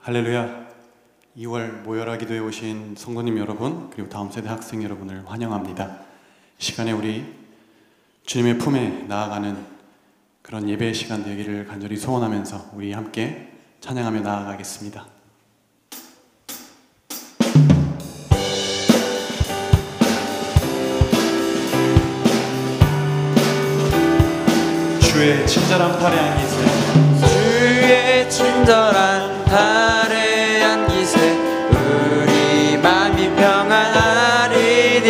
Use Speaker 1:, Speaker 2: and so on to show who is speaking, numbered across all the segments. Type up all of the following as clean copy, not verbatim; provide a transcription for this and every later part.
Speaker 1: 할렐루야. 2월 모여라 기도에 오신 성도님 여러분, 그리고 다음 세대 학생 여러분을 환영합니다. 이 시간에 우리 주님의 품에 나아가는 그런 예배의 시간 되기를 간절히 소원하면서 우리 함께 찬양하며 나아가겠습니다. 주의 친절한 팔에 안기세,
Speaker 2: 주의 친절한 팔에 안기세, 우리 맘이 평안하리니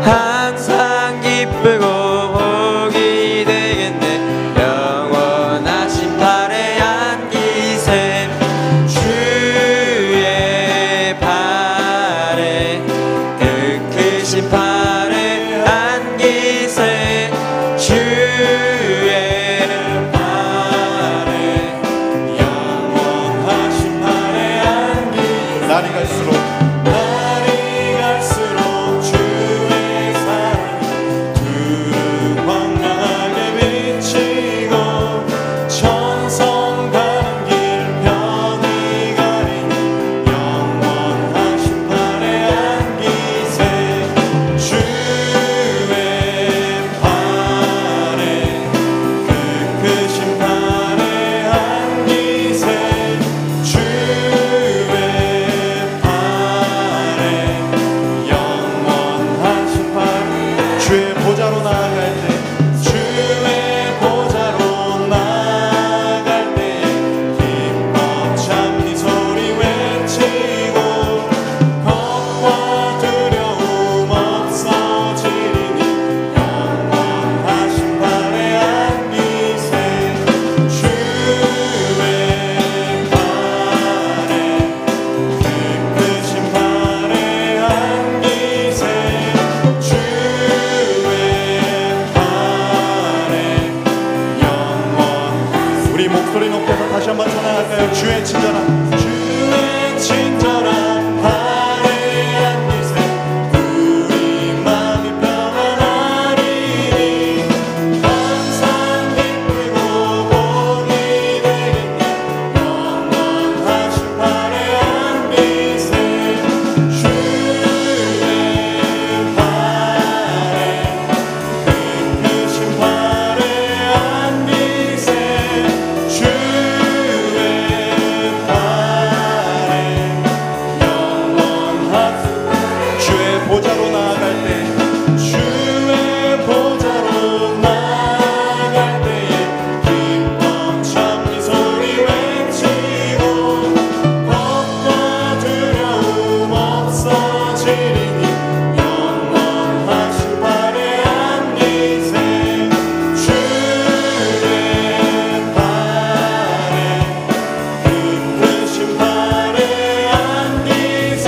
Speaker 2: 항상 기쁘고 복이 되겠네. 영원하신 팔에 안기세, 주의 팔에 그 크신 팔에 안기세,
Speaker 1: 날이 갈수록 주의 사랑이 두루 광명하게 비치고 천성 가는 길 편히 가리니 영원하신 팔에 안기세, 주의 팔에 그 크신 팔에 안기세, 주의 보좌로 나아갈 때, 주의 보좌로 나아갈 때 기뻐 참니 소리 외치고 겁과 두려움 없어지리니 영원하신 팔에 안기세, 주의 팔에 그 크신 팔에 안기세, 우리 목소리 높여서 다시 한번 찬양할까요? 주의 친절한 팔에 안기세, 우리 마음이 평안하리니 항상 기쁘고 복이 되겠네. 영원하신 팔에 안기세, 주의 팔에 그 크신 팔에 안기세, 보좌로 나아갈 때, 주의 보좌로 나아갈 때에 기뻐 참니 소리 외치고 겁과 두려움 없어지리니 영원하신 팔에 안기세, 주의 팔에 그 크신 팔에 안기세,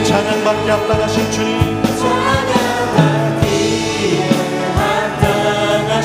Speaker 1: 찬양받기 합당하신 주님, 찬양받기 합당하신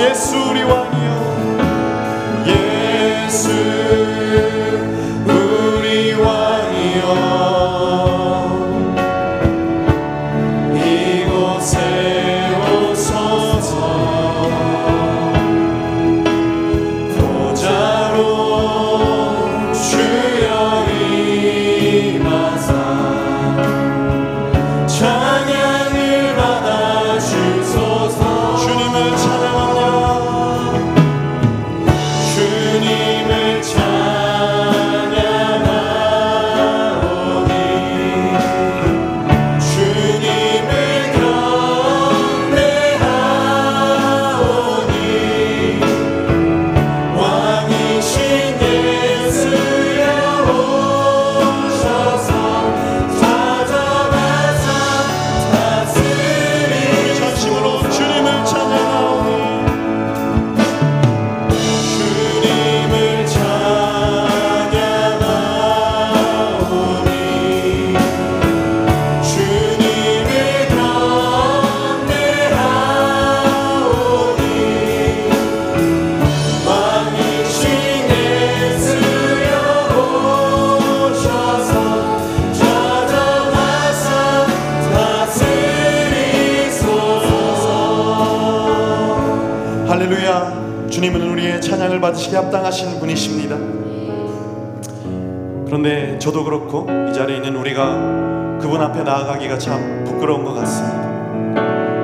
Speaker 1: 예수 우리 왕이여 예수 우리 왕이여 이곳에 오소서 보좌로 주여 임하사 찬양을 받아주소서 주님을 찬양합니다 주님을 찬양하오니 주님을 경배하오니 왕이신 예수여 오셔서 찾아가사 다스리 전심으로 주님을 찬양하오니 주님을 찬양하오니 주님을 경배하오니 왕이신 예수여 오셔서 찾아가사 다스리소서 할렐루야 주님은 우리의 찬양을 받으시기 합당하신 분이십니다. 그런데 저도 그렇고 이 자리에 있는 우리가 그분 앞에 나아가기가 참 부끄러운 것 같습니다.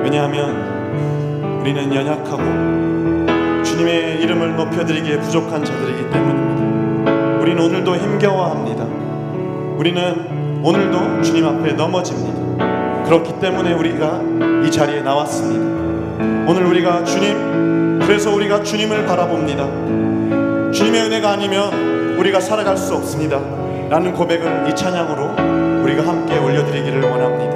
Speaker 1: 왜냐하면 우리는 연약하고 주님의 이름을 높여드리기에 부족한 자들이기 때문입니다. 우리는 오늘도 힘겨워합니다. 우리는 오늘도 주님 앞에 넘어집니다. 그렇기 때문에 우리가 이 자리에 나왔습니다. 오늘 우리가 그래서 우리가 주님을 바라봅니다. 주님의 은혜가 아니면 우리가 살아갈 수 없습니다 라는 고백을 이 찬양으로 우리가 함께 올려드리기를 원합니다.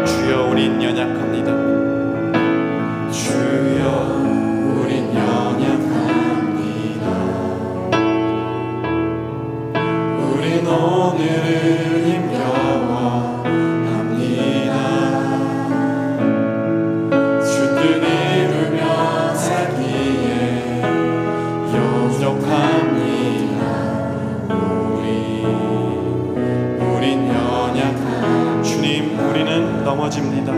Speaker 1: 주여 우린 연약합니다. 주여 우린 연약합니다. 우린 오늘을 힘겨워합니다. 주 뜻 이루며 살기에 부족합니다. 우린 연약한 주님 우리는 넘어집니다.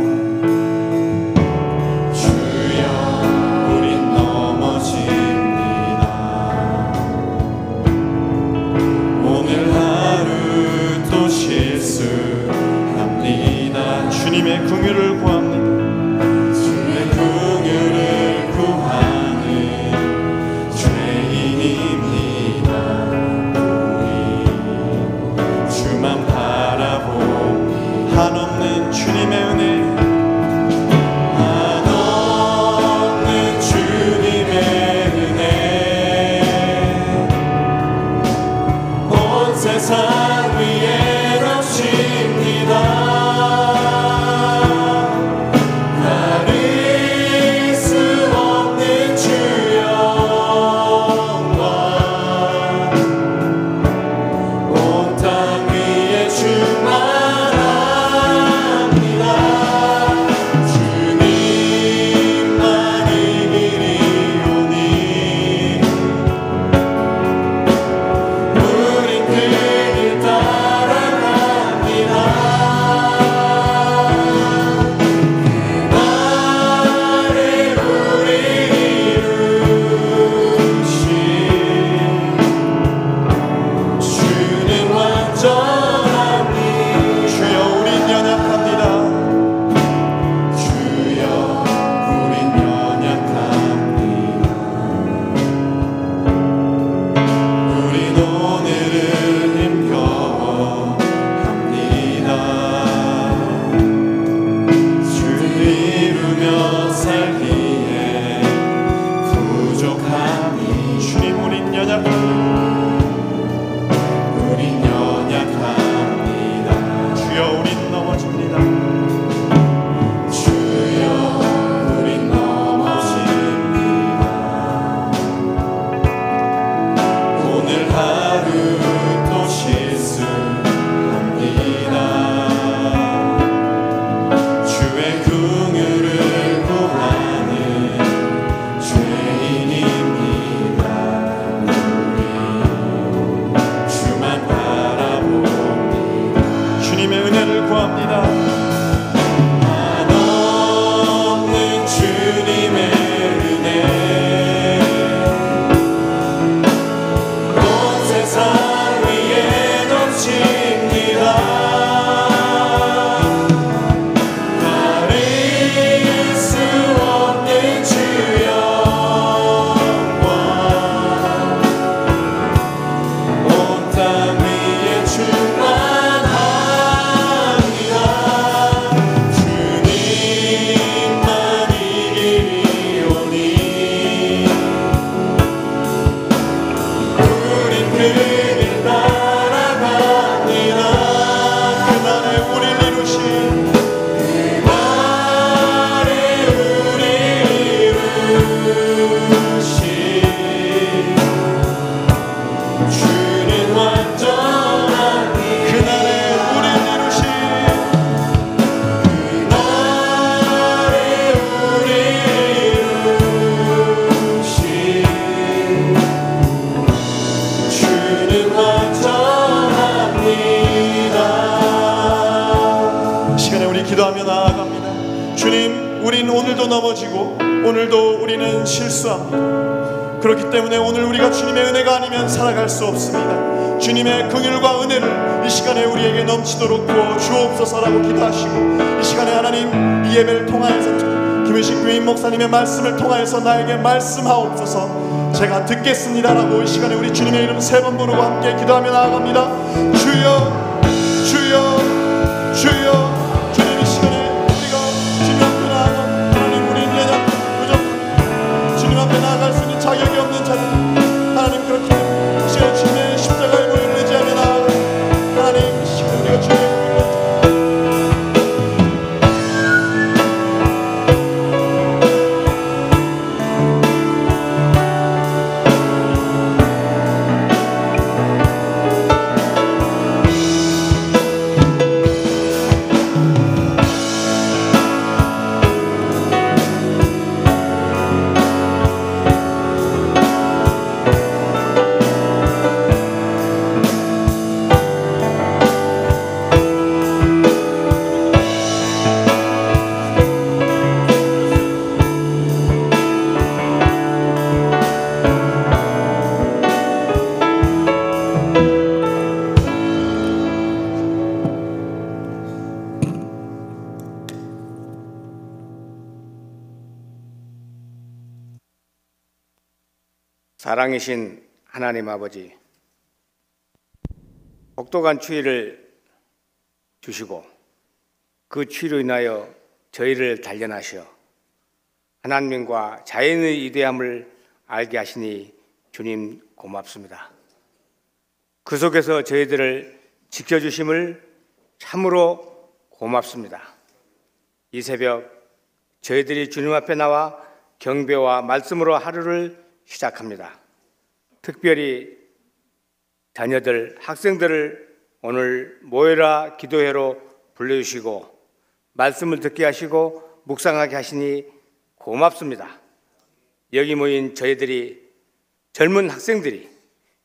Speaker 1: 주여 우린 넘어집니다. 오늘 하루 또 실수합니다. 주님의 긍휼을 구합니다. 주님의 긍휼을 구하는 죄인입니다. 우리 주만 바라보고 한없는 주님의 은혜 한없는 주님의 은혜 온 세상 위에 넘칩니다. 기도합니다. 한없는 주님의 은혜 온 세상 위에 넘칩니다. 가릴 수 없는 주 영광 온 땅 위에 충만합니다. 주님만 이 길이 오니 우린 그 길 따라갑니다. 그날에 우리를 이루신 그날에 우리를 이루신 주는 완전한 그날에 우리를 이루신 그날에 우리를 이루신 주는 완전합니다. 이 시간에 우리 기도하며 나아갑니다. 주님, 우린 오늘도 넘어지고 오늘도 우리는 실수합니다. 그렇기 때문에 오늘 우리가 주님의 은혜가 아니면 살아갈 수 없습니다. 주님의 긍휼과 은혜를 이 시간에 우리에게 넘치도록 부어 주옵소서라고 기도하시고, 이 시간에 하나님 이 예배를 통하여서 김유식 교인 목사님의 말씀을 통하여서 나에게 말씀하옵소서. 제가 듣겠습니다라고 이 시간에 우리 주님의 이름 3번 부르고 함께 기도하며 나아갑니다. 주여 주여 주여. 주님, 이 시간에 우리가 주님 앞에 나아가 하나님 우리 연약한 부족한 주님 앞에 나아갈 수 있는 자격이 없는 자들 하나님, 그렇기 때문에 이 시간에 주님의 십자가의 보혈을 의지하며 나아가 하나님 이 시간에 우리가 주님의
Speaker 3: 사랑이신 하나님 아버지, 혹독한 추위를 주시고 그 추위로 인하여 저희를 단련하시어 하나님과 자연의 위대함을 알게 하시니 주님 고맙습니다. 그 속에서 저희들을 지켜주심을 참으로 고맙습니다. 이 새벽 저희들이 주님 앞에 나와 경배와 말씀으로 하루를 시작합니다. 특별히 자녀들, 학생들을 오늘 모여라 기도회로 불러주시고 말씀을 듣게 하시고 묵상하게 하시니 고맙습니다. 여기 모인 저희들이, 젊은 학생들이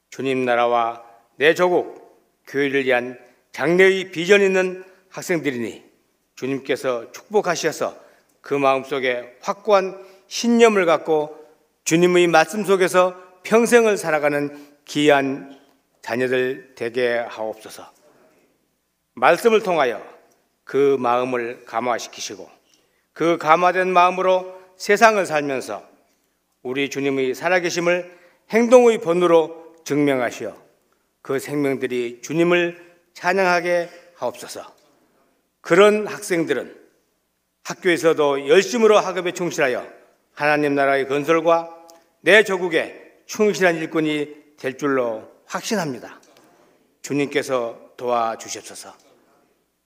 Speaker 3: 주님 나라와 내 조국, 교회를 위한 장래의 비전 있는 학생들이니 주님께서 축복하셔서 그 마음속에 확고한 신념을 갖고 주님의 말씀 속에서 평생을 살아가는 귀한 자녀들 되게 하옵소서. 말씀을 통하여 그 마음을 감화시키시고 그 감화된 마음으로 세상을 살면서 우리 주님의 살아계심을 행동의 본으로 증명하시어 그 생명들이 주님을 찬양하게 하옵소서. 그런 학생들은 학교에서도 열심으로 학업에 충실하여 하나님 나라의 건설과 내 조국의 충실한 일꾼이 될 줄로 확신합니다. 주님께서 도와주시옵소서.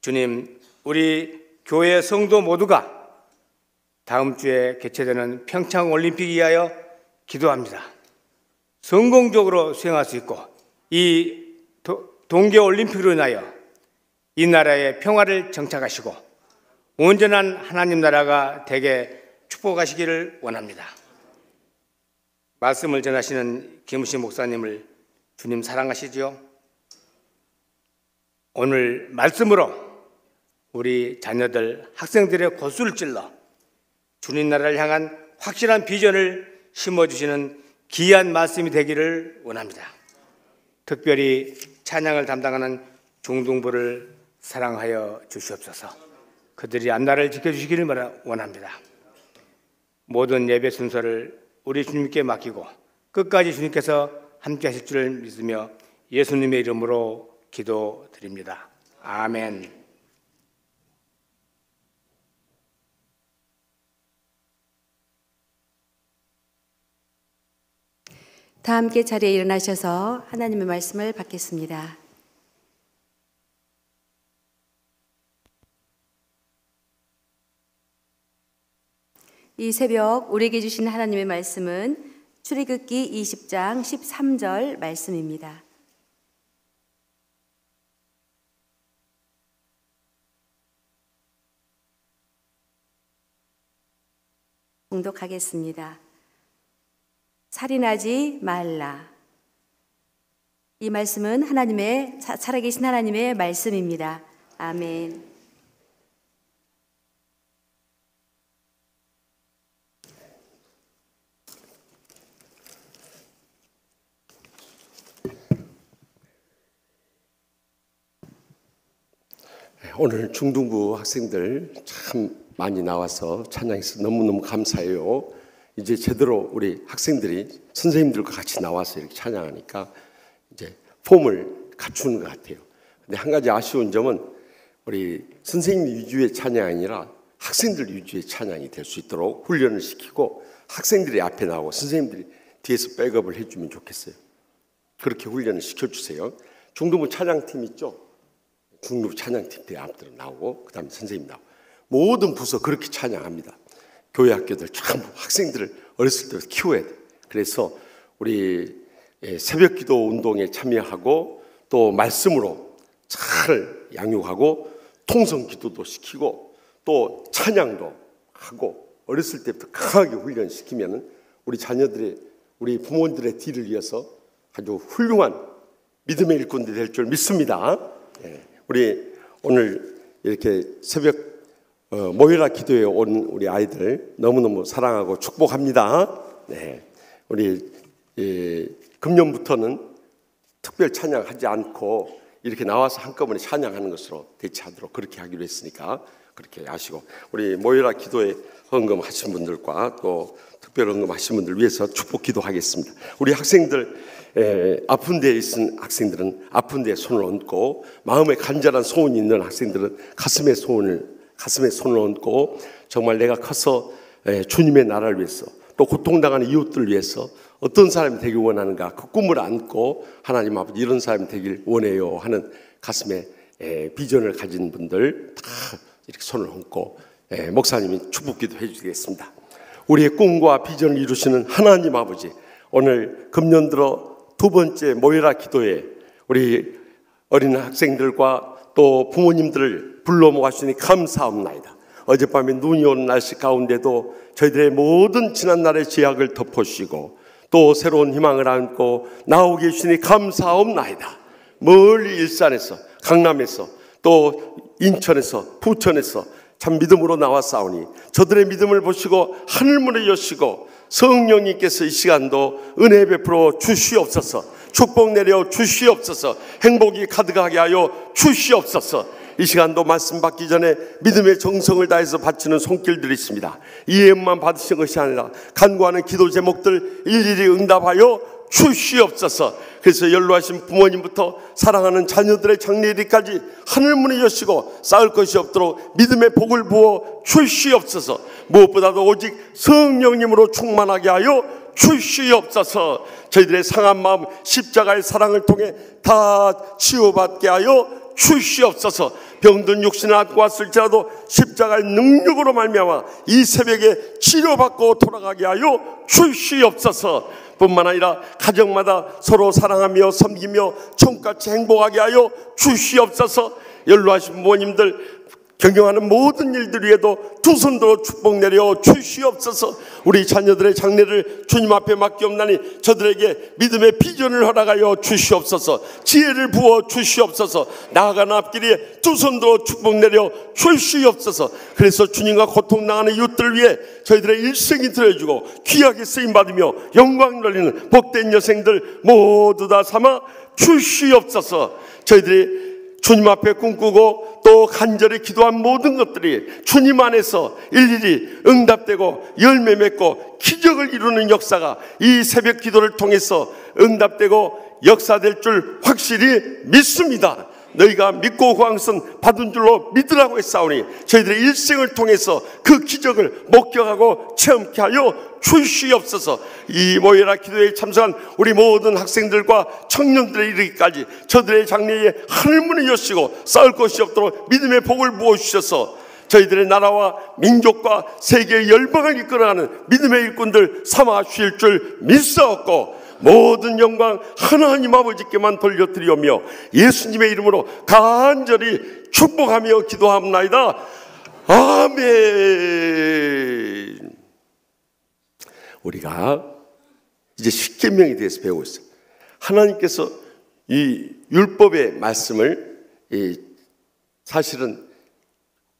Speaker 3: 주님, 우리 교회 성도 모두가 다음 주에 개최되는 평창올림픽 위하여 기도합니다. 성공적으로 수행할 수 있고 이 동계올림픽으로 인하여 이 나라의 평화를 정착하시고 온전한 하나님 나라가 되게 축복하시기를 원합니다. 말씀을 전하시는 김우식 목사님을 주님 사랑하시지요? 오늘 말씀으로 우리 자녀들, 학생들의 고수를 찔러 주님 나라를 향한 확실한 비전을 심어주시는 귀한 말씀이 되기를 원합니다. 특별히 찬양을 담당하는 중등부를 사랑하여 주시옵소서. 그들이 앞날을 지켜주시기를 원합니다. 모든 예배 순서를 우리 주님께 맡기고 끝까지 주님께서 함께 하실 줄 믿으며 예수님의 이름으로 기도드립니다. 아멘.
Speaker 4: 다 함께 자리에 일어나셔서 하나님의 말씀을 받겠습니다. 이 새벽 우리에게 주신 하나님의 말씀은 출애굽기 20장 13절 말씀입니다. 봉독하겠습니다. 살인하지 말라. 이 말씀은 살아계신 하나님의 말씀입니다. 아멘.
Speaker 5: 오늘 중등부 학생들 참 많이 나와서 찬양해서 너무너무 감사해요. 이제 제대로 우리 학생들이 선생님들과 같이 나와서 이렇게 찬양하니까 이제 폼을 갖추는 것 같아요. 근데 한 가지 아쉬운 점은 우리 선생님 위주의 찬양이 아니라 학생들 위주의 찬양이 될 수 있도록 훈련을 시키고 학생들이 앞에 나오고 선생님들이 뒤에서 백업을 해주면 좋겠어요. 그렇게 훈련을 시켜주세요. 중등부 찬양팀 있죠? 중등부 찬양팀들이 앞으로 나오고 그 다음에 선생님 나오고 모든 부서 그렇게 찬양합니다. 교회 학교들 전부 학생들을 어렸을 때부터 키워야 돼. 그래서 우리 새벽 기도 운동에 참여하고 또 말씀으로 잘 양육하고 통성 기도도 시키고 또 찬양도 하고 어렸을 때부터 강하게 훈련시키면 우리 자녀들의 우리 부모님들의 뒤를 이어서 아주 훌륭한 믿음의 일꾼들이 될 줄 믿습니다. 우리 오늘 이렇게 새벽 모여라 기도에 온 우리 아이들 너무너무 사랑하고 축복합니다. 네, 우리 금년부터는 특별 찬양하지 않고 이렇게 나와서 한꺼번에 찬양하는 것으로 대체하도록 그렇게 하기로 했으니까 그렇게 아시고 우리 모여라 기도에 헌금하신 분들과 또 특별 헌금하신 분들 위해서 축복 기도하겠습니다. 우리 학생들 아픈 데에 있는 학생들은 아픈 데에 손을 얹고 마음에 간절한 소원이 있는 학생들은 가슴에 손을 얹고 정말 내가 커서 주님의 나라를 위해서 또 고통당하는 이웃들을 위해서 어떤 사람이 되길 원하는가 그 꿈을 안고 하나님 아버지 이런 사람이 되길 원해요 하는 가슴에 비전을 가진 분들 다 이렇게 손을 얹고 목사님이 축복기도 해주시겠습니다. 우리의 꿈과 비전을 이루시는 하나님 아버지 오늘 금년 들어 두 번째 모여라 기도에 우리 어린 학생들과 또 부모님들을 불러 모아주시니 감사합니다. 어젯밤에 눈이 오는 날씨 가운데도 저희들의 모든 지난날의 죄악을 덮어주시고 또 새로운 희망을 안고 나오게 해주시니 감사합니다. 멀리 일산에서 강남에서 또 인천에서 부천에서 참 믿음으로 나왔사오니 저들의 믿음을 보시고 하늘문을 여시고 성령님께서 이 시간도 은혜 베풀어 주시옵소서. 축복 내려 주시옵소서. 행복이 가득하게 하여 주시옵소서. 이 시간도 말씀 받기 전에 믿음의 정성을 다해서 바치는 손길들이 있습니다. 이해만 받으신 것이 아니라 간구하는 기도 제목들 일일이 응답하여 주시옵소서. 그래서 연로하신 부모님부터 사랑하는 자녀들의 장래일까지 하늘문을 여시고 쌓을 것이 없도록 믿음의 복을 부어 주시옵소서. 무엇보다도 오직 성령님으로 충만하게 하여 주시옵소서. 저희들의 상한 마음 십자가의 사랑을 통해 다 치유받게 하여 주시옵소서. 병든 육신을 안고 왔을지라도 십자가의 능력으로 말미암아 이 새벽에 치료받고 돌아가게 하여 주시옵소서. 뿐만 아니라 가정마다 서로 사랑하며 섬기며 청같이 행복하게 하여 주시옵소서. 연로하신 부모님들 경영하는 모든 일들 위에도 두 손으로 축복 내려 주시옵소서. 우리 자녀들의 장래를 주님 앞에 맡기옵나니 저들에게 믿음의 비전을 허락하여 주시옵소서. 지혜를 부어 주시옵소서. 나아가는 앞길에 두 손으로 축복 내려 주시옵소서. 그래서 주님과 고통당하는 이웃들을 위해 저희들의 일생이 드려주고 귀하게 쓰임받으며 영광 돌리는 복된 여생들 모두 다 삼아 주시옵소서. 저희들이 주님 앞에 꿈꾸고 또 간절히 기도한 모든 것들이 주님 안에서 일일이 응답되고 열매 맺고 기적을 이루는 역사가 이 새벽 기도를 통해서 응답되고 역사될 줄 확실히 믿습니다. 너희가 믿고 구한것은 받은 줄로 믿으라고 했사오니 저희들의 일생을 통해서 그 기적을 목격하고 체험케 하여 주시옵소서. 이 모여라 기도에 참석한 우리 모든 학생들과 청년들에 이르기까지 저들의 장래에 하늘문을 여시고 싸울 것이 없도록 믿음의 복을 부어주셔서 저희들의 나라와 민족과 세계의 열방을 이끌어가는 믿음의 일꾼들 삼아 주실 줄 믿사옵고 모든 영광 하나님 아버지께만 돌려드리오며 예수님의 이름으로 간절히 축복하며 기도합나이다. 아멘. 우리가 이제 십계명에 대해서 배우고 있어요. 하나님께서 이 율법의 말씀을 사실은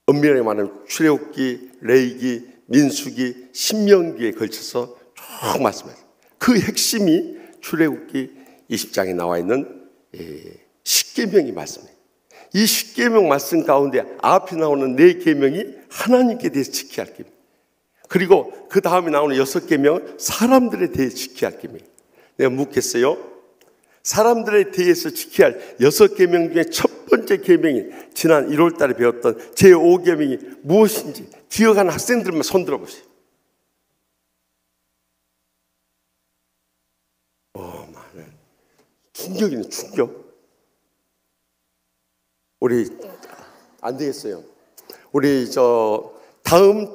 Speaker 5: 엄밀하게 말하면 출애굽기, 레위기, 민수기, 신명기에 걸쳐서 쭉 말씀하세요. 그 핵심이 출애굽기 20장에 나와 있는 십계명의 말씀이에요. 이 십계명 말씀 가운데 앞에 나오는 네 계명이 하나님께 대해서 지켜야 할 계명, 그리고 그 다음에 나오는 6계명은 사람들에 대해 지켜야 할 계명. 내가 묻겠어요. 사람들에 대해서 지켜야 할 6계명 중에 첫 번째 계명이 지난 1월 달에 배웠던 제5계명이 무엇인지 기억하는 학생들만 손 들어보세요. 충격이네, 충격. 우리 안 되겠어요. 우리 다음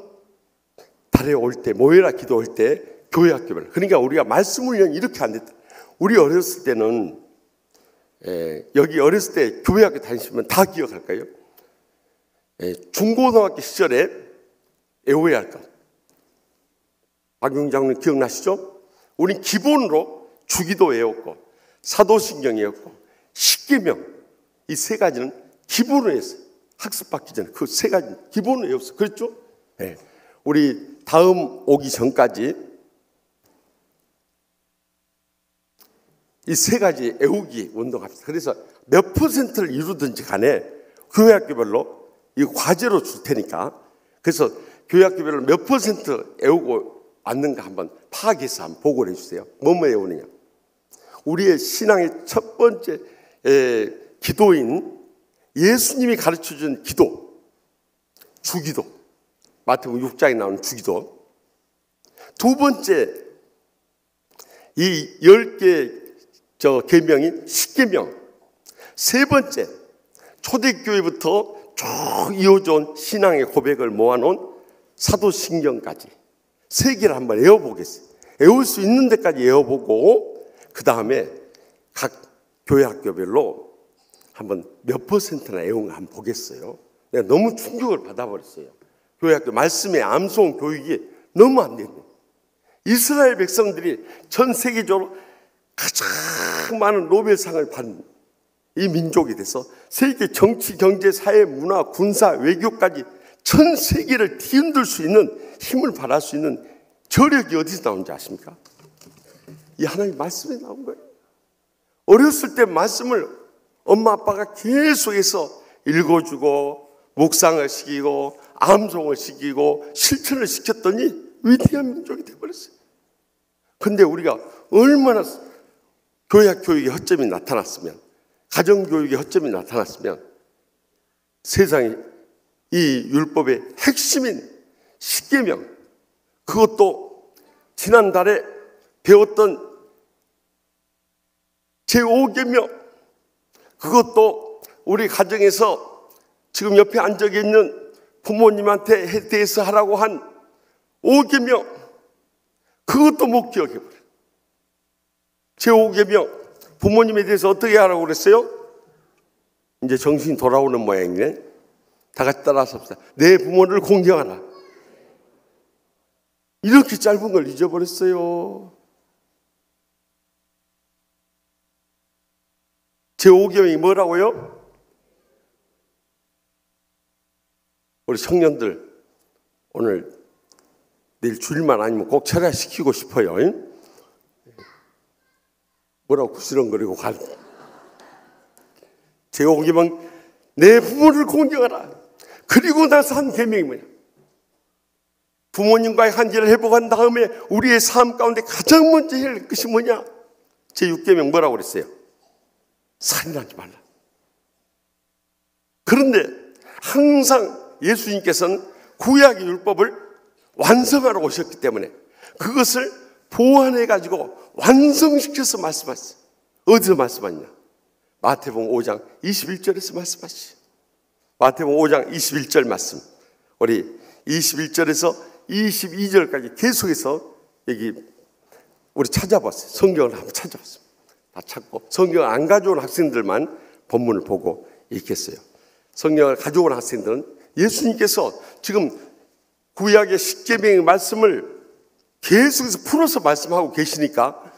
Speaker 5: 달에 올 때, 모여라 기도 올 때 교회 학교별, 그러니까 우리가 말씀 훈련 이렇게 안 됐다. 우리 어렸을 때는 여기 어렸을 때 교회 학교 다니시면 다 기억할까요? 중고등학교 시절에 애호해야 할 것. 박용 장로님 기억나시죠? 우린 기본으로 주기도 외웠고 사도신경 외웠고 십계명, 이 세 가지는 기본으로 했어요. 학습받기 전에 그 세 가지 기본으로 외웠어요. 그렇죠? 네. 우리 다음 오기 전까지 이 세 가지 외우기 운동합시다. 그래서 몇 퍼센트를 이루든지 간에 교회 학교별로 이 과제로 줄 테니까, 그래서 교회 학교별로 몇 퍼센트 외우고 왔는가 한번 파악해서 한번 보고를 해주세요. 뭐뭐 외우느냐. 우리의 신앙의 첫 번째 기도인 예수님이 가르쳐준 기도, 주기도, 마태복음 6장에 나오는 주기도. 두 번째, 이 10개 계명인 십계명. 세 번째, 초대교회부터 쭉 이어져온 신앙의 고백을 모아놓은 사도신경까지 세 개를 한번 외워보겠어요. 외울 수 있는 데까지 외워보고 그 다음에 각 교회 학교별로 한번 몇 퍼센트나 외운가 한번 보겠어요. 내가 너무 충격을 받아버렸어요. 교회 학교 말씀의 암송 교육이 너무 안 됐네. 이스라엘 백성들이 전 세계적으로 가장 많은 노벨상을 받은 이 민족이 돼서 세계 정치, 경제, 사회, 문화, 군사, 외교까지 전 세계를 뒤흔들 수 있는 힘을 발할 수 있는 저력이 어디서 나온지 아십니까? 이 하나님 말씀에 나온 거예요. 어렸을 때 말씀을 엄마 아빠가 계속해서 읽어주고 묵상을 시키고 암송을 시키고 실천을 시켰더니 위대한 민족이 되어버렸어요. 근데 우리가 얼마나 교회학 교육의 허점이 나타났으면, 가정교육의 허점이 나타났으면 세상에 이 율법의 핵심인 십계명, 그것도 지난달에 배웠던 제5계명, 그것도 우리 가정에서 지금 옆에 앉아 있는 부모님한테 대해서 하라고 한 5계명, 그것도 못 기억해버려요. 제5계명, 부모님에 대해서 어떻게 하라고 그랬어요? 이제 정신이 돌아오는 모양이네. 다 같이 따라서 합시다. 내 부모를 공경하라. 이렇게 짧은 걸 잊어버렸어요. 제5계명이 뭐라고요? 우리 청년들 오늘 내일 주일만 아니면 꼭 철야시키고 싶어요. 뭐라고 구시렁거리고 갈. 제5계명 내 부모를 공경하라. 그리고 나서 한 계명이 뭐냐? 부모님과의 관계를 회복한 다음에 우리의 삶 가운데 가장 먼저 해야 할 것이 뭐냐? 제6계명 뭐라고 그랬어요? 살인하지 말라. 그런데 항상 예수님께서는 구약의 율법을 완성하러 오셨기 때문에 그것을 보완해가지고 완성시켜서 말씀하셨어요. 어디서 말씀하냐? 마태복음 5장 21절에서 말씀하시죠. 마태복음 5장 21절 말씀. 우리 21절에서 22절까지 계속해서 여기 우리 찾아봤어요. 성경을 한번 찾아봤어요. 다 찾고 성경을 안 가져온 학생들만 본문을 보고 읽겠어요. 성경을 가져온 학생들은 예수님께서 지금 구약의 십계명의 말씀을 계속해서 풀어서 말씀하고 계시니까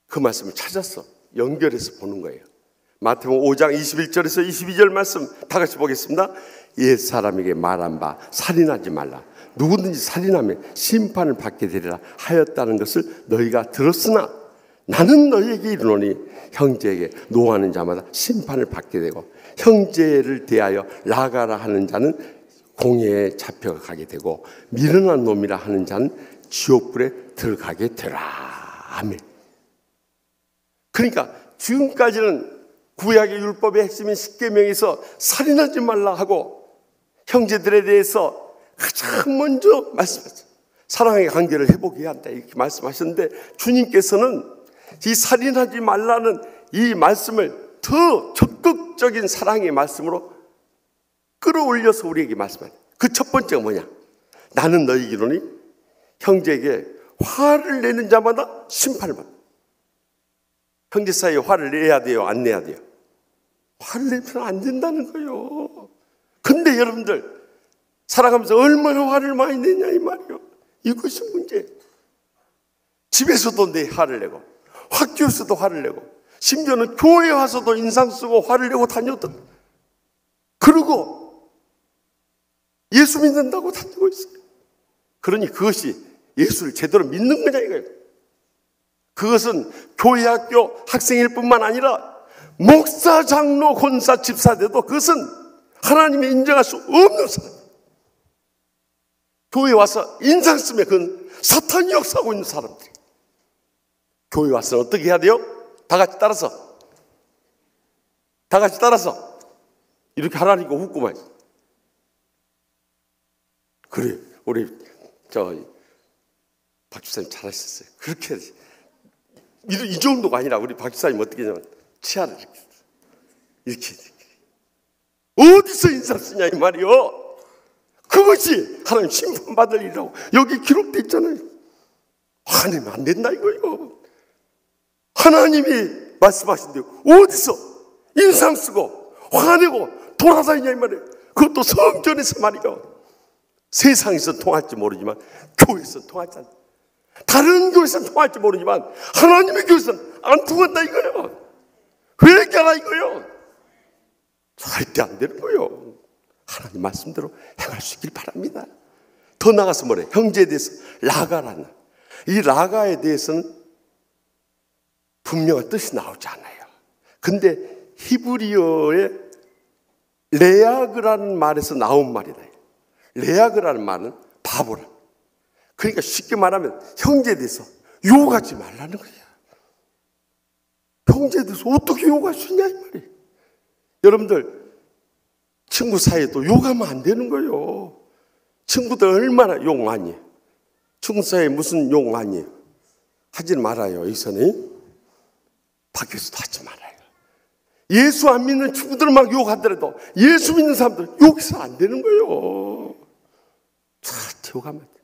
Speaker 5: 그 말씀을 찾아서 연결해서 보는 거예요. 마태복음 5장 21절에서 22절 말씀 다 같이 보겠습니다. 옛 사람에게 말한 바 살인하지 말라. 누구든지 살인하면 심판을 받게 되리라 하였다는 것을 너희가 들었으나 나는 너희에게 이르노니 형제에게 노하는 자마다 심판을 받게 되고 형제를 대하여 나가라 하는 자는 공회에 잡혀가게 되고 미련한 놈이라 하는 자는 지옥불에 들어가게 되라. 아멘. 그러니까 지금까지는 구약의 율법의 핵심인 십계명에서 살인하지 말라 하고 형제들에 대해서 가장 먼저 말씀하셨어요. 사랑의 관계를 회복해야 한다 이렇게 말씀하셨는데 주님께서는 이 살인하지 말라는 이 말씀을 더 적극적인 사랑의 말씀으로 끌어올려서 우리에게 말씀합니다. 그 첫 번째가 뭐냐? 나는 너희에게로니 형제에게 화를 내는 자마다 심판을 받는다. 형제 사이에 화를 내야 돼요? 안 내야 돼요? 화를 내면 안 된다는 거예요. 근데 여러분들 살아가면서 얼마나 화를 많이 내냐 이 말이요. 이것이 문제예요. 집에서도 내 화를 내고 학교에서도 화를 내고 심지어는 교회에 와서도 인상 쓰고 화를 내고 다녔던, 그리고 예수 믿는다고 다니고 있어요. 그러니 그것이 예수를 제대로 믿는 거냐 이거예요. 그것은 교회 학교 학생일 뿐만 아니라 목사, 장로, 권사, 집사돼도 그것은 하나님이 인정할 수 없는 사람. 교회 와서 인상 쓰면 그건 사탄이 역사하고 있는 사람들이. 교회 와서 어떻게 해야 돼요? 다 같이 따라서 이렇게 하라니까 웃고만. 그래 우리 박 집사님 잘하셨어요. 그렇게 이 정도가 아니라 우리 박 집사님 어떻게 하냐면 치아를 이렇게 어디서 인사 쓰냐 이 말이요. 그것이 하나님 심판받을 일이라고 여기 기록되어 있잖아요. 화내면 안 된다 이거예요. 하나님이 말씀하신대요. 어디서 인상 쓰고 화내고 돌아다니냐 이 말이에요. 그것도 성전에서 말이요. 세상에서 통할지 모르지만 교회에서 통하잖아. 다른 교회에서는 통할지 모르지만 하나님의 교회에서는 안 통한다 이거예요. 회개하라 이거예요. 절대 안 되는 거예요. 하나님 말씀대로 행할 수 있길 바랍니다. 더 나가서 뭐래? 형제에 대해서 라가라는, 이 라가에 대해서는 분명한 뜻이 나오지 않아요. 근데 히브리어의 레아그라는 말에서 나온 말이다. 레아그라는 말은 바보라. 그러니까 쉽게 말하면 형제에 대해서 욕하지 말라는 거야. 형제에 대해서 어떻게 욕할 수 있냐 이 말이에요. 여러분들 친구 사이에도 욕하면 안 되는 거예요. 친구들 얼마나 욕 많이 해요. 친구 사이에 무슨 욕 많이 해요. 하지 말아요. 여기서는 밖에서도 하지 말아요. 예수 안 믿는 친구들은 막 욕하더라도 예수 믿는 사람들 욕해서 안 되는 거예요. 절대 욕하면 안 돼.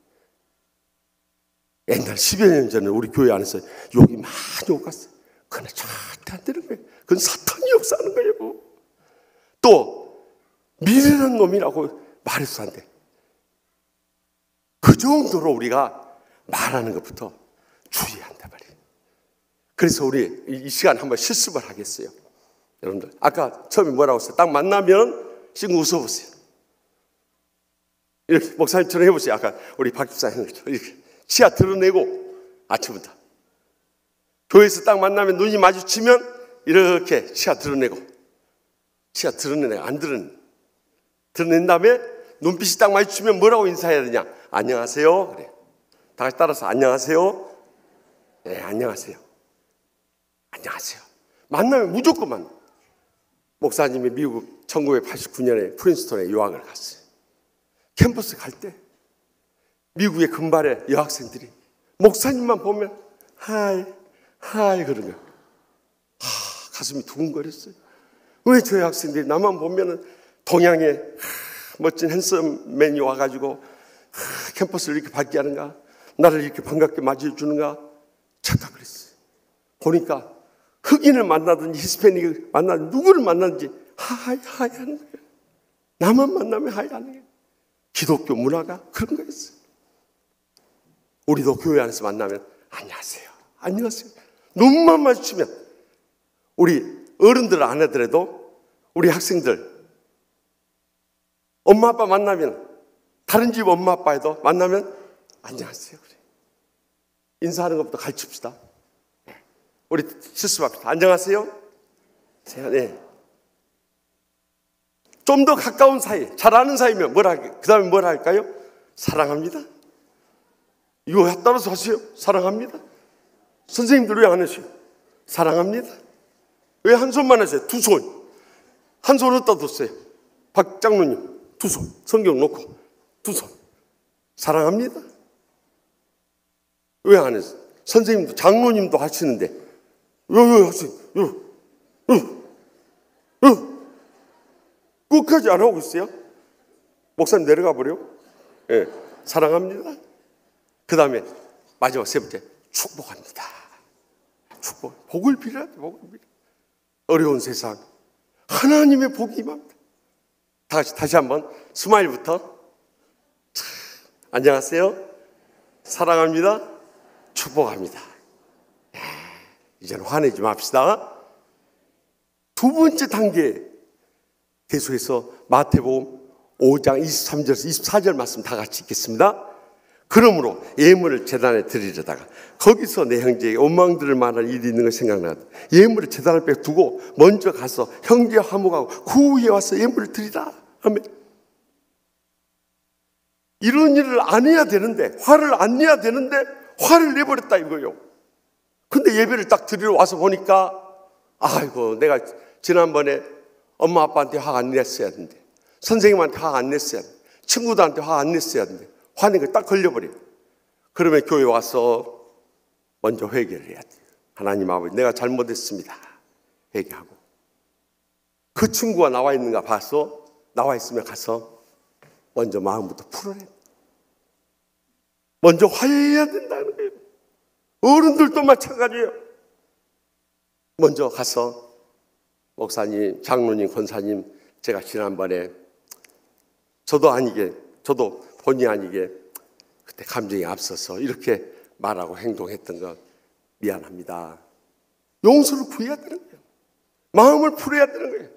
Speaker 5: 옛날 10여 년 전에 우리 교회 안에서 욕이 많이 오고 갔어요. 그건 절대 안 되는 거예요. 그건 사탄이 역사하는 거예요. 또 미련한 놈이라고 말해서 안 돼. 그 정도로 우리가 말하는 것부터 주의해야 한단 말이에요. 그래서 우리 이 시간 한번 실습을 하겠어요. 여러분들, 아까 처음에 뭐라고 했어요? 딱 만나면 지금 웃어보세요. 이렇게 목사님처럼 해보세요. 아까 우리 박 집사님 이렇게 치아 드러내고 아침부터 교회에서 딱 만나면 눈이 마주치면 이렇게 치아 드러내고 안 드러낸 다음에 눈빛이 딱 마주치면 뭐라고 인사해야 되냐? 안녕하세요. 그래. 다 같이 따라서 안녕하세요. 네, 안녕하세요. 안녕하세요. 만나면 무조건 만나. 목사님이 미국 1989년에 프린스턴에 유학을 갔어요. 캠퍼스 갈 때 미국의 금발의 여학생들이 목사님만 보면 하이 그러는 거예요. 가슴이 두근거렸어요. 왜 저 여학생들이 나만 보면은 동양의 멋진 핸섬맨이 와가지고 캠퍼스를 이렇게 밝게 하는가, 나를 이렇게 반갑게 맞이해 주는가 착각을 했어요. 보니까 흑인을 만나든지 히스패닉을 만나든지 누구를 만나든지 하이 하는 거예요. 나만 만나면 하이 하는 거예요. 기독교 문화가 그런 거였어요. 우리도 교회 안에서 만나면 안녕하세요. 눈만 마주치면 우리 어른들 안 하더라도 우리 학생들 엄마 아빠 만나면 다른 집 엄마 아빠에도 만나면 안녕하세요. 그래. 인사하는 것부터 가르칩시다. 우리 실습합시다. 안녕하세요. 네. 좀 더 가까운 사이, 잘 아는 사이면 그 다음에 뭐라 할까요? 사랑합니다. 이거 따라서 하세요. 사랑합니다. 선생님들 왜 안 하세요? 사랑합니다. 왜 한 손만 하세요? 두 손. 한 손 어디다 뒀어요? 박 장로님 두 손. 성경 놓고 두 손. 사랑합니다. 왜 안 했어요? 선생님도 장로님도 하시는데 왜 하세요? 끝까지 안 하고 있어요? 목사님 내려가 버려? 예, 사랑합니다. 그 다음에 마지막 세 번째 축복합니다. 축복, 복을 빌어야 돼. 복을 빌어. 어려운 세상 하나님의 복이 임합니다. 다시 한번 스마일부터. 안녕하세요. 사랑합니다. 축복합니다. 이제는 화내지 맙시다. 두 번째 단계 계속해서 마태복음 5장 23절에서 24절 말씀 다 같이 읽겠습니다. 그러므로 예물을 제단에 드리려다가 거기서 내 형제에게 원망들을 말할 일이 있는 걸 생각나다. 예물을 제단을 빼 두고 먼저 가서 형제와 화목하고 그 후에 와서 예물을 드리라 하면 이런 일을 안 해야 되는데, 화를 안 내야 되는데 화를 내버렸다 이거예요. 근데 예배를 딱 드리러 와서 보니까 아이고, 내가 지난번에 엄마 아빠한테 화 안 냈어야 하는데, 선생님한테 화 안 냈어야 하는데, 친구들한테 화 안 냈어야 하는데 화낸 거 딱 걸려버려. 그러면 교회 와서 먼저 회개를 해야 돼요. 하나님 아버지, 내가 잘못했습니다. 회개하고. 그 친구가 나와 있는가 봐서, 나와 있으면 가서 먼저 마음부터 풀어내. 먼저 화해해야 된다는 거예요. 어른들도 마찬가지예요. 먼저 가서 목사님, 장로님, 권사님, 제가 지난번에 저도 본의 아니게 그때 감정이 앞서서 이렇게 말하고 행동했던 거 미안합니다. 용서를 구해야 되는 거예요. 마음을 풀어야 되는 거예요.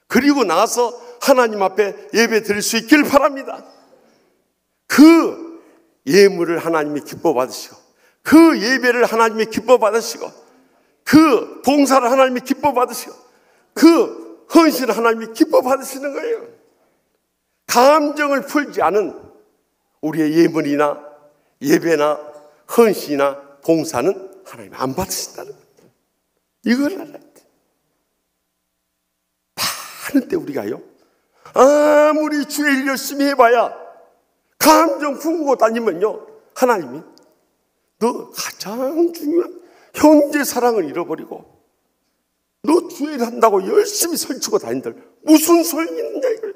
Speaker 5: 그리고 나서 하나님 앞에 예배 드릴 수 있길 바랍니다. 그 예물을 하나님이 기뻐 받으시고, 그 예배를 하나님이 기뻐 받으시고, 그 봉사를 하나님이 기뻐 받으시고, 그 헌신을 하나님이 기뻐 받으시는 거예요. 감정을 풀지 않은 우리의 예물이나 예배나 헌신이나 봉사는 하나님이 안 받으신다는 거예요. 이걸 알아야 돼. 많은데 우리가요, 아무리 주의 일 열심히 해봐야 감정 품고 다니면요, 하나님이 너 가장 중요한 형제 사랑을 잃어버리고 너 주의 일 한다고 열심히 설치고 다닌들 무슨 소용이 있느냐 이거예요.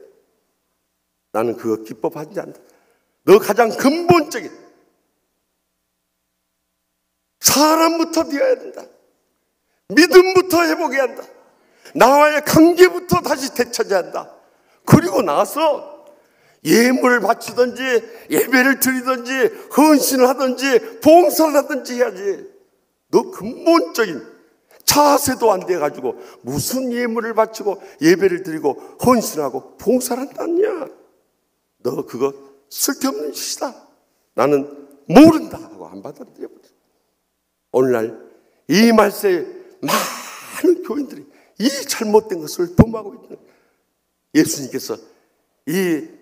Speaker 5: 나는 그거 기뻐 받지 않는다. 너 가장 근본적인 사람부터 되어야 된다. 믿음부터 회복해야 한다. 나와의 관계부터 다시 되찾아야 한다. 그리고 나서 예물을 바치든지 예배를 드리든지 헌신을 하든지 봉사를 하든지 해야지. 너 근본적인 자세도 안 돼가지고 무슨 예물을 바치고 예배를 드리고 헌신하고 봉사를 한다냐. 너 그거 쓸데없는 짓이다. 나는 모른다 하고 안 받아들여버려. 오늘날 이 말세에 많은 교인들이 이 잘못된 것을 도모하고 있는 예수님께서 이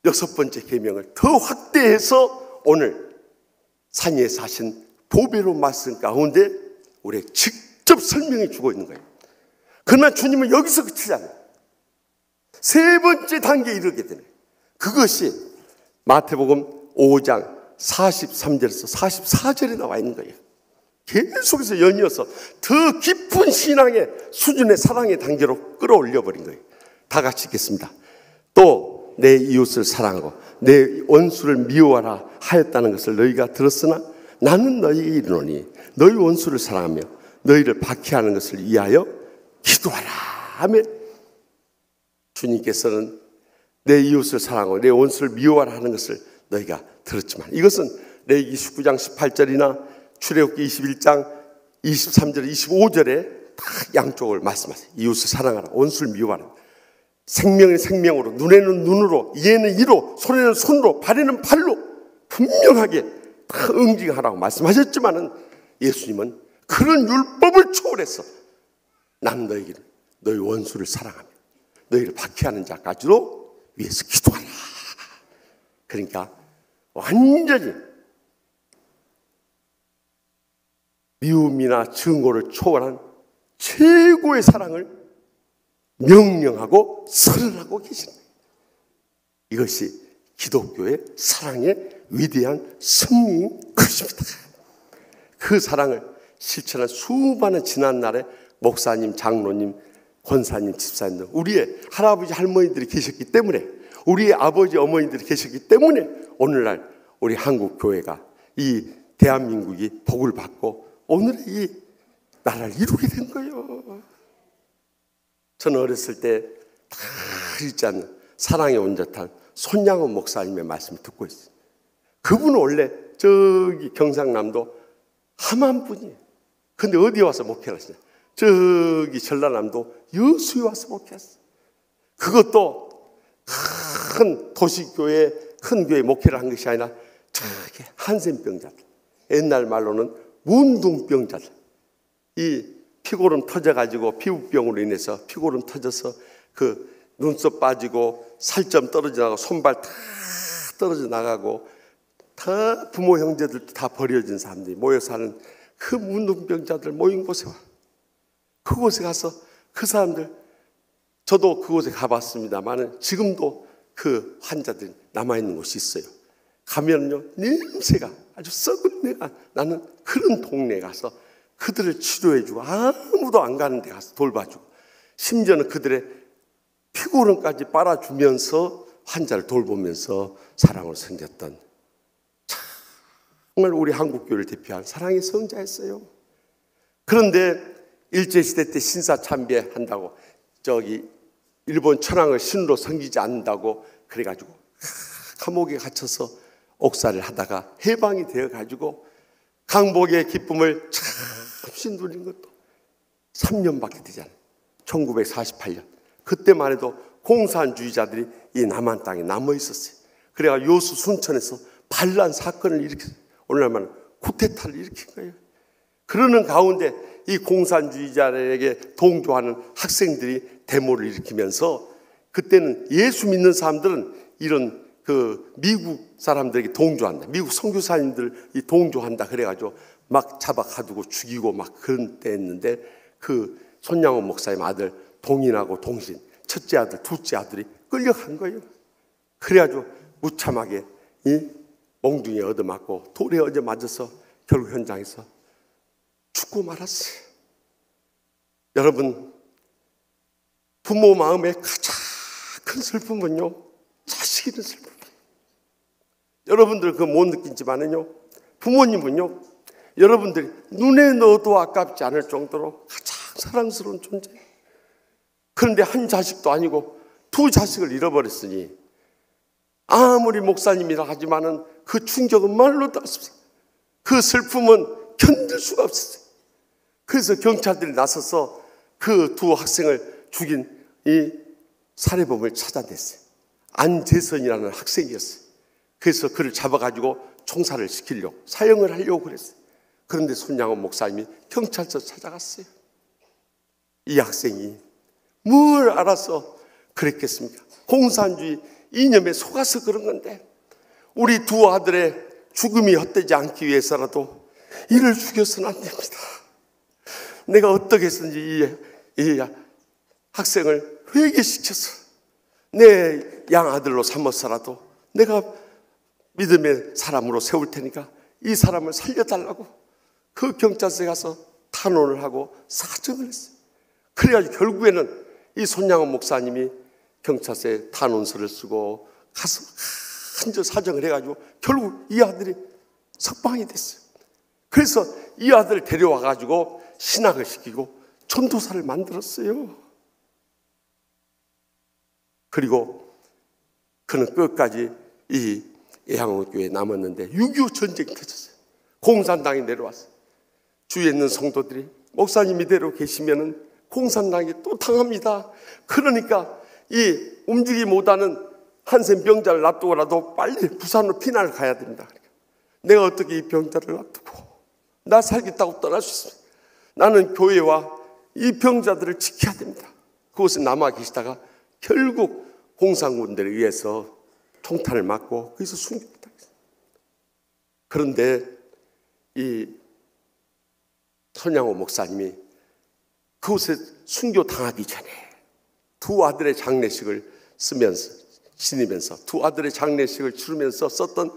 Speaker 5: 6번째 계명을 더 확대해서 오늘 산 위에서 하신 보배로 말씀 가운데 우리에게 직접 설명해 주고 있는 거예요. 그러나 주님은 여기서 그치지 않아요. 세 번째 단계에 이르게 되네. 그것이 마태복음 5장 43절에서 44절에 나와 있는 거예요. 계속해서 연이어서 더 깊은 신앙의 수준의 사랑의 단계로 끌어올려 버린 거예요. 다 같이 읽겠습니다. 또 내 이웃을 사랑하고 내 원수를 미워하라 하였다는 것을 너희가 들었으나 나는 너희에게 이르노니 너희 원수를 사랑하며 너희를 박해하는 것을 위하여 기도하라 하며, 주님께서는 내 이웃을 사랑하고 내 원수를 미워하라 하는 것을 너희가 들었지만, 이것은 레위기 19장 18절이나 출애굽기 21장 23절 25절에 다 양쪽을 말씀하세요. 이웃을 사랑하라, 원수를 미워하라. 생명은 생명으로, 눈에는 눈으로, 이에는 이로, 손에는 손으로, 발에는 발로 분명하게 다 응징하라고 말씀하셨지만은 예수님은 그런 율법을 초월해서 나는 너희를 너희 원수를 사랑하며 너희를 박해하는 자까지도 위해서 기도하라. 그러니까 완전히 미움이나 증오를 초월한 최고의 사랑을 명령하고 선언하고 계십니다. 이것이 기독교의 사랑의 위대한 승리인 것입니다. 그 사랑을 실천한 수많은 지난날에 목사님, 장로님, 권사님, 집사님들, 우리의 할아버지, 할머니들이 계셨기 때문에, 우리의 아버지, 어머니들이 계셨기 때문에 오늘날 우리 한국 교회가, 이 대한민국이 복을 받고 오늘의 이 나라를 이루게 된 거예요. 저는 어렸을 때 다 잊지 않는 사랑의 온전한 손양원 목사님의 말씀을 듣고 있어요. 그분은 원래 저기 경상남도 함안 분이에요. 근데 어디 와서 목회를 하시냐? 저기 전라남도 여수에 와서 목회했어요. 그것도 큰 도시교회, 큰 교회 목회를 한 것이 아니라 저기 한센병자들, 옛날 말로는 문둥병자들, 이 피고름 터져가지고 피부병으로 인해서 피고름 터져서 그 눈썹 빠지고 살점 떨어져 나가고 손발 다 떨어져 나가고 다 부모 형제들도 다 버려진 사람들이 모여서 하는 그 문둥병자들 모인 곳에 와. 그곳에 가서 그 사람들, 저도 그곳에 가봤습니다만 지금도 그 환자들이 남아있는 곳이 있어요. 가면요 냄새가 아주 썩은 내가 나는 그런 동네에 가서 그들을 치료해주고 아무도 안 가는 데 가서 돌봐주고 심지어는 그들의 피고름까지 빨아주면서 환자를 돌보면서 사랑을 섬겼던 정말 우리 한국교회를 대표한 사랑의 성자였어요. 그런데 일제시대 때 신사참배한다고 저기 일본 천황을 신으로 섬기지 않는다고 그래가지고 감옥에 갇혀서 옥살이를 하다가 해방이 되어가지고 강복의 기쁨을 잠시 누린 것도 3년밖에 되지 않아요. 1948년. 그때만 해도 공산주의자들이 이 남한 땅에 남아 있었어요. 그래가 요수 순천에서 반란 사건을 일으켰어요. 오늘날만 쿠데타를 일으킨 거예요. 그러는 가운데 이 공산주의자에게 동조하는 학생들이 데모를 일으키면서, 그때는 예수 믿는 사람들은 이런 그 미국 사람들에게 동조한다, 미국 선교사님들이 동조한다 그래가지고 막 잡아 가두고 죽이고 막 그런 때였는데, 그 손양원 목사님 아들 동인하고 동신, 첫째 아들, 둘째 아들이 끌려간 거예요. 그래가지고 무참하게 이 몽둥이에 얻어맞고 돌에 얻어맞아서 결국 현장에서 죽고 말았어요. 여러분, 부모 마음의 가장 큰 슬픔은요, 자식 잃은 슬픔이에요. 여러분들 그거 못 느끼지만은요, 부모님은요, 여러분들이 눈에 넣어도 아깝지 않을 정도로 가장 사랑스러운 존재예요. 그런데 한 자식도 아니고 두 자식을 잃어버렸으니 아무리 목사님이라 하지만은 그 충격은 말로도 할 수 없어요. 그 슬픔은 견딜 수가 없었어요. 그래서 경찰들이 나서서 그 두 학생을 죽인 이 살해범을 찾아냈어요. 안재선이라는 학생이었어요. 그래서 그를 잡아가지고 총살을 시키려고, 사형을 하려고 그랬어요. 그런데 손양원 목사님이 경찰서 찾아갔어요. 이 학생이 뭘 알아서 그랬겠습니까? 공산주의 이념에 속아서 그런 건데, 우리 두 아들의 죽음이 헛되지 않기 위해서라도 이를 죽여서는 안 됩니다. 내가 어떻게 해서든지 이 학생을 회개시켜서 내 양아들로 삼아서라도 내가 믿음의 사람으로 세울 테니까 이 사람을 살려달라고 그 경찰서에 가서 탄원을 하고 사정을 했어요. 그래가지고 결국에는 이 손양원 목사님이 경찰서에 탄원서를 쓰고 가서 한저 사정을 해가지고 결국 이 아들이 석방이 됐어요. 그래서 이 아들을 데려와가지고 신학을 시키고 전도사를 만들었어요. 그리고 그는 끝까지 이 예향원교회에 남았는데 6.25 전쟁이 터졌어요. 공산당이 내려왔어요. 주위에 있는 성도들이 목사님 이대로 계시면은 공산당이 또 당합니다. 그러니까 이 움직이지 못하는 한센 병자를 놔두고라도 빨리 부산으로 피난을 가야 됩니다. 내가 어떻게 이 병자를 놔두고 나 살겠다고 떠날 수 있습니까? 나는 교회와 이 병자들을 지켜야 됩니다. 그곳에 남아 계시다가 결국 공산군들에 의해서 총탄을 맞고 거기서 순교를 당했어요. 그런데 이 손양호 목사님이 그곳에 순교 당하기 전에 두 아들의 장례식을 지내면서 두 아들의 장례식을 치르면서 썼던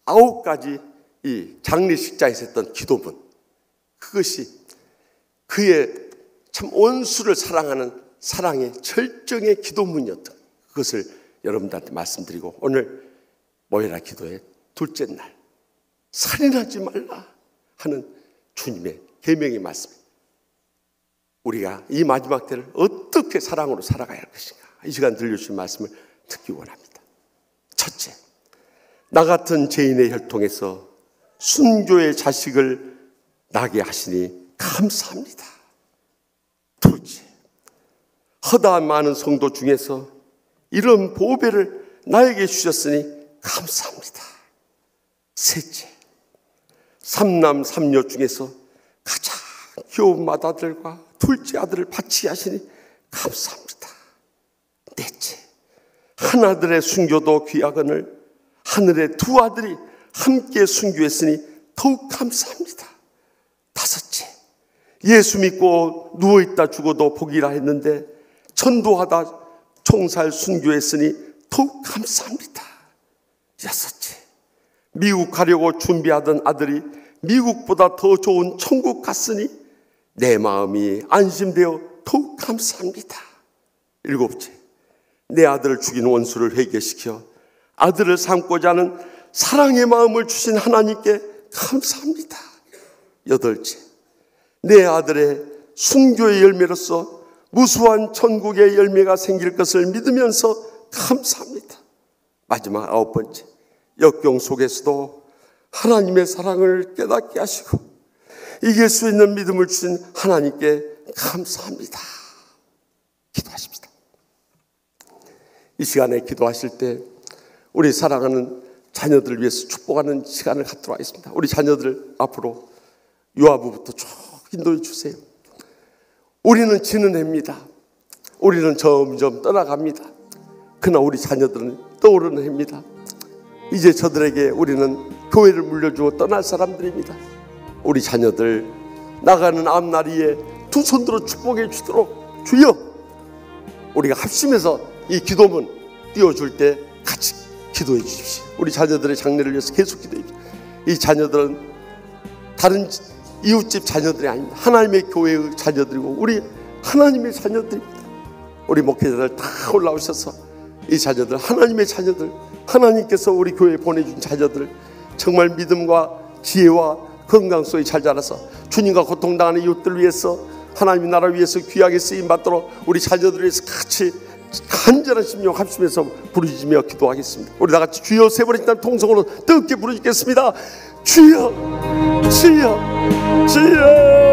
Speaker 5: 9가지 이 장례식장에서 했던 기도문, 그것이 그의 참 원수를 사랑하는 사랑의 절정의 기도문이었던 그것을 여러분들한테 말씀드리고, 오늘 모여라 기도의 둘째 날, 살인하지 말라 하는 주님의 계명의 말씀입니다. 우리가 이 마지막 때를 어떻게 사랑으로 살아가야 할 것인가, 이 시간 들려주신 말씀을 듣기 원합니다. 첫째, 나 같은 죄인의 혈통에서 순교의 자식을 나게 하시니 감사합니다. 둘째, 허다한 많은 성도 중에서 이런 보배를 나에게 주셨으니 감사합니다. 셋째, 삼남 삼녀 중에서 가장 귀여운 맏아들과 둘째 아들을 바치게 하시니 감사합니다. 넷째, 한 아들의 순교도 귀하거늘 하늘의 두 아들이 함께 순교했으니 더욱 감사합니다. 다섯째, 예수 믿고 누워있다 죽어도 복이라 했는데 전도하다 총살 순교했으니 더욱 감사합니다. 여섯째, 미국 가려고 준비하던 아들이 미국보다 더 좋은 천국 갔으니 내 마음이 안심되어 더욱 감사합니다. 일곱째, 내 아들을 죽인 원수를 회개시켜 아들을 삼고자 하는 사랑의 마음을 주신 하나님께 감사합니다. 여덟째, 내 아들의 순교의 열매로서 무수한 천국의 열매가 생길 것을 믿으면서 감사합니다. 마지막 아홉 번째, 역경 속에서도 하나님의 사랑을 깨닫게 하시고 이길 수 있는 믿음을 주신 하나님께 감사합니다. 기도하십시다. 이 시간에 기도하실 때 우리 사랑하는 자녀들을 위해서 축복하는 시간을 갖도록 하겠습니다. 우리 자녀들 앞으로 유아부부터 쭉 인도해 주세요. 우리는 지는 해입니다. 우리는 점점 떠나갑니다. 그러나 우리 자녀들은 떠오르는 해입니다. 이제 저들에게 우리는 교회를 물려주고 떠날 사람들입니다. 우리 자녀들 나가는 앞날이에 두 손 들어 축복해 주도록 주여, 우리가 합심해서 이 기도문 띄워줄 때 같이 기도해 주십시오. 우리 자녀들의 장래를 위해서 계속 기도해 주십시오. 이 자녀들은 다른 이웃집 자녀들이 아닙니다. 하나님의 교회의 자녀들이고 우리 하나님의 자녀들입니다. 우리 목회자들 다 올라오셔서 이 자녀들, 하나님의 자녀들, 하나님께서 우리 교회에 보내준 자녀들 정말 믿음과 지혜와 건강 속에 잘 자라서 주님과 고통당하는 이웃들 위해서 하나님의 나라 위해서 귀하게 쓰임받도록 우리 자녀들을 위해서 같이 간절한 심령 합심해서 부르짖으며 기도하겠습니다. 우리 다 같이 주여 세 번의 통성으로 뜨겁게 부르짖겠습니다. 주여, 주여, 주여.